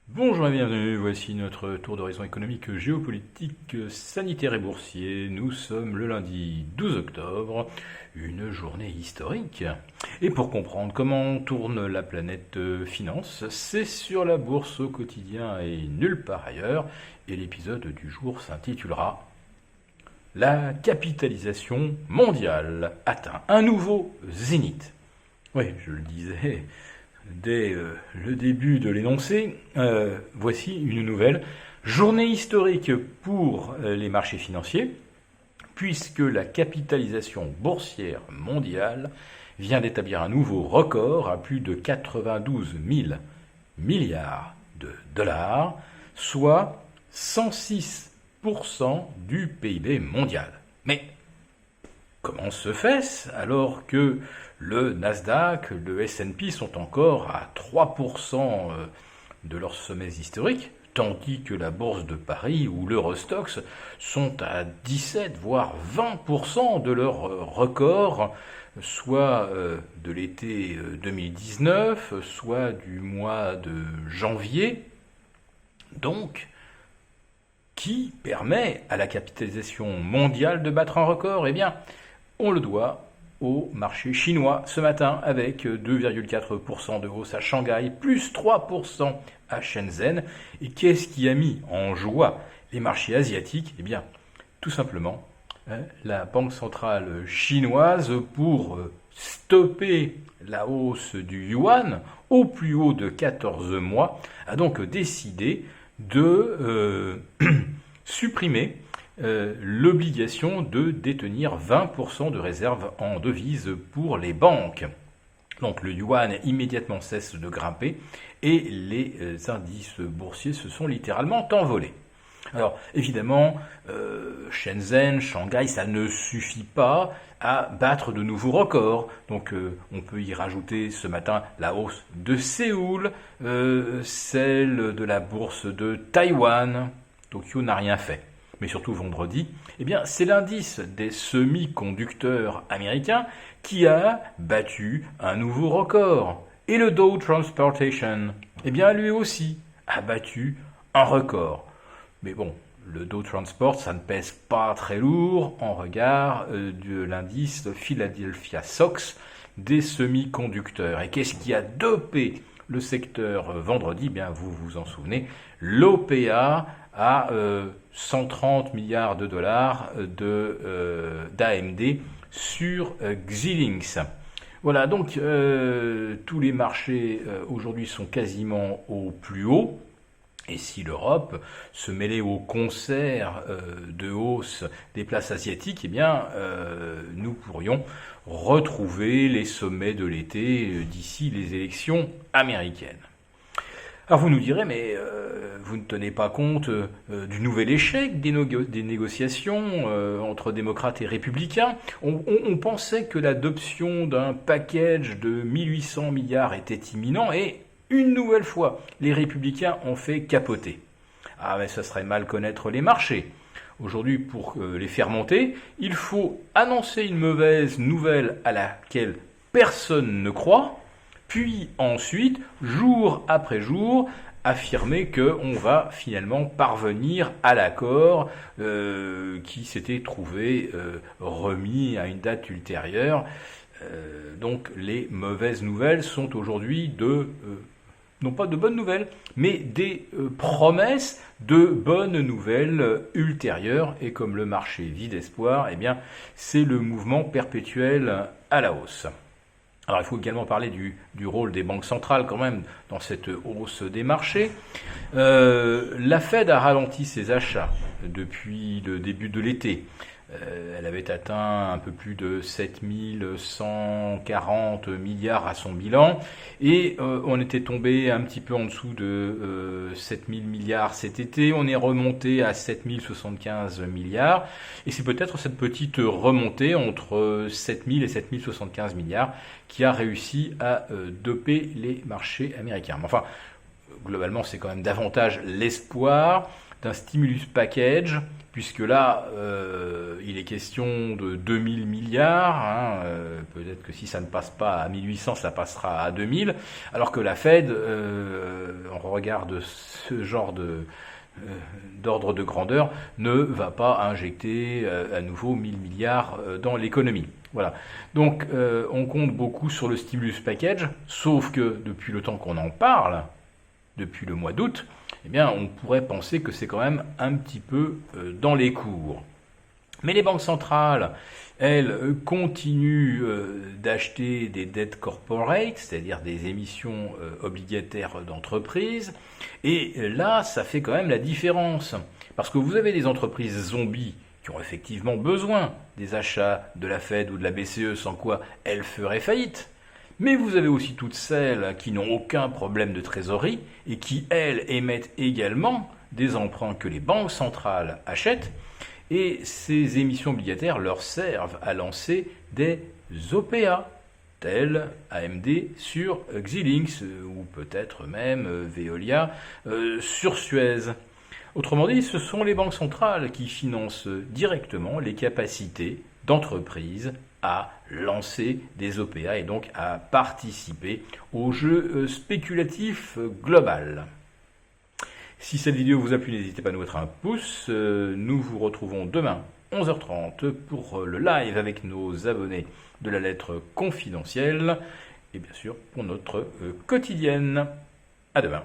Bonjour et bienvenue, voici notre tour d'horizon économique, géopolitique, sanitaire et boursier. Nous sommes le lundi 12 octobre, une journée historique. Et pour comprendre comment tourne la planète finance, c'est sur la bourse au quotidien et nulle part ailleurs. Et l'épisode du jour s'intitulera La capitalisation mondiale atteint un nouveau zénith. Oui, je le disais dès le début de l'énoncé, voici une nouvelle journée historique pour les marchés financiers, puisque la capitalisation boursière mondiale vient d'établir un nouveau record à plus de 92 000 milliards de dollars, soit 106% du PIB mondial. Mais comment se fait-ce alors que le Nasdaq, le S&P sont encore à 3% de leurs sommets historiques, tandis que la Bourse de Paris ou l'Eurostoxx sont à 17 voire 20% de leur record, soit de l'été 2019, soit du mois de janvier. Donc, qui permet à la capitalisation mondiale de battre un record? Eh bien, on le doit au marché chinois ce matin avec 2,4% de hausse à Shanghai, plus 3% à Shenzhen. Et qu'est-ce qui a mis en joie les marchés asiatiques? Eh bien, tout simplement, la Banque centrale chinoise, pour stopper la hausse du yuan au plus haut de 14 mois, a donc décidé de supprimer l'obligation de détenir 20% de réserves en devises pour les banques. Donc le yuan immédiatement cesse de grimper et les indices boursiers se sont littéralement envolés. Alors évidemment, Shenzhen, Shanghai, ça ne suffit pas à battre de nouveaux records. Donc on peut y rajouter ce matin la hausse de Séoul, celle de la bourse de Taïwan. Tokyo n'a rien fait. Mais surtout vendredi, eh bien, c'est l'indice des semi-conducteurs américains qui a battu un nouveau record. Et le Dow Transportation, eh bien, lui aussi a battu un record. Mais bon, le Dow Transport, ça ne pèse pas très lourd en regard de l'indice Philadelphia SOX des semi-conducteurs. Et qu'est-ce qui a dopé le secteur vendredi? Eh bien, vous vous en souvenez, l'OPA à 130 milliards de dollars d'AMD sur Xilinx. Voilà, donc tous les marchés aujourd'hui sont quasiment au plus haut. Et si l'Europe se mêlait au concert de hausse des places asiatiques, eh bien, nous pourrions retrouver les sommets de l'été d'ici les élections américaines. Alors vous nous direz, mais vous ne tenez pas compte du nouvel échec des négociations entre démocrates et républicains. On pensait que l'adoption d'un package de 1800 milliards était imminent et une nouvelle fois, les républicains ont fait capoter. Ah mais ça serait mal connaître les marchés. Aujourd'hui, pour les faire monter, il faut annoncer une mauvaise nouvelle à laquelle personne ne croit, puis ensuite, jour après jour, affirmer qu'on va finalement parvenir à l'accord qui s'était trouvé remis à une date ultérieure. Donc les mauvaises nouvelles sont aujourd'hui non pas de bonnes nouvelles, mais des promesses de bonnes nouvelles ultérieures. Et comme le marché vit d'espoir, eh bien, c'est le mouvement perpétuel à la hausse. Alors il faut également parler du rôle des banques centrales quand même dans cette hausse des marchés. La Fed a ralenti ses achats depuis le début de l'été. Elle avait atteint un peu plus de 7140 milliards à son bilan et on était tombé un petit peu en dessous de 7000 milliards cet été. On est remonté à 7075 milliards et c'est peut-être cette petite remontée entre 7000 et 7075 milliards qui a réussi à doper les marchés américains. Mais enfin, globalement, c'est quand même davantage l'espoir d'un stimulus package, puisque là, il est question de 2000 milliards. Hein, peut-être que si ça ne passe pas à 1800, ça passera à 2000. Alors que la Fed, en regard de ce genre d'ordre de grandeur, ne va pas injecter à nouveau 1000 milliards dans l'économie. Voilà. Donc, on compte beaucoup sur le stimulus package, sauf que depuis le temps qu'on en parle, depuis le mois d'août, eh bien, on pourrait penser que c'est quand même un petit peu dans les cours. Mais les banques centrales, elles, continuent d'acheter des dettes corporate, c'est-à-dire des émissions obligataires d'entreprise. Et là, ça fait quand même la différence. Parce que vous avez des entreprises zombies qui ont effectivement besoin des achats de la Fed ou de la BCE, sans quoi elles feraient faillite. Mais vous avez aussi toutes celles qui n'ont aucun problème de trésorerie et qui, elles, émettent également des emprunts que les banques centrales achètent. Et ces émissions obligataires leur servent à lancer des OPA, tels AMD sur Xilinx, ou peut-être même Veolia sur Suez. Autrement dit, ce sont les banques centrales qui financent directement les capacités d'entreprises à lancer des OPA et donc à participer au jeu spéculatif global. Si cette vidéo vous a plu, n'hésitez pas à nous mettre un pouce. Nous vous retrouvons demain 11h30 pour le live avec nos abonnés de la lettre confidentielle et bien sûr pour notre quotidienne. À demain.